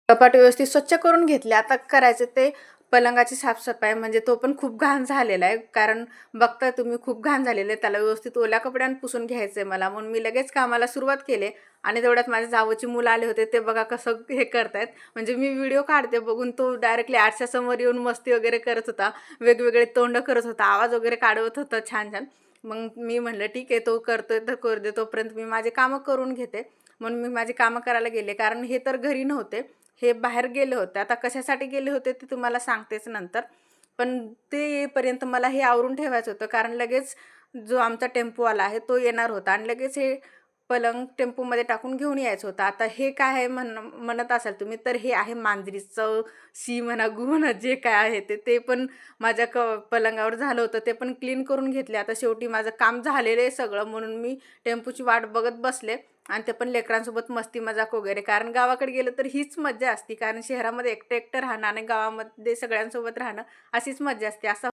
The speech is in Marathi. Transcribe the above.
कपाट व्यवस्थित स्वच्छ करून घेतले. आता करायचं ते पलंगाची साफसफाई, म्हणजे तो पण खूप घाण झालेला आहे. कारण बघताय तुम्ही खूप घाण झालेलं आहे. त्याला व्यवस्थित ओल्या कपड्यानं पुसून घ्यायचं आहे मला. म्हणून मी लगेच कामाला सुरुवात केली आणि तेवढ्यात माझ्या जावची मुलं आले होते. ते बघा कसं हे करतायत. म्हणजे मी व्हिडिओ काढते बघून तो डायरेक्टली आरशासमोर येऊन मस्ती वगैरे करत होता. वेगवेगळे तोंड करत होता. आवाज वगैरे काढवत होता छान-छान. मग मी म्हटलं ठीक आहे, तो करतोय तर करू दे. तोपर्यंत मी माझी कामं करून घेते. म्हणून मी माझी कामं करायला गेले. कारण हे तर घरी नव्हते. हे बाहेर गेले होते. आता कशासाठी गेले होते ते तुम्हाला सांगतेच नंतर. पण ते येईपर्यंत मला हे आवरून ठेवायचं होतं. कारण लगेच जो आमचा टेम्पोवाला आहे तो येणार होता आणि लगेच हे पलंग टेम्पोमध्ये टाकून घेऊन यायचं होतं. आता हे काय आहे म्हणत असाल तुम्ही, तर हे आहे मांजरीचं शी म्हणा, गू म्हणा, जे काय आहे ते. ते पण माझ्या पलंगावर झालं होतं. ते पण क्लीन करून घेतले. आता शेवटी माझं काम झालेलं आहे सगळं, म्हणून मी टेम्पोची वाट बघत बसले. आणि ते पण लेकरांसोबत मस्ती मजाक वगैरे. कारण गावाकडे गेलं तर हीच मज्जा असते. कारण शहरामध्ये एकटं एकटं राहणं आणि गावामध्ये सगळ्यांसोबत राहणं अशीच मज्जा असते. असं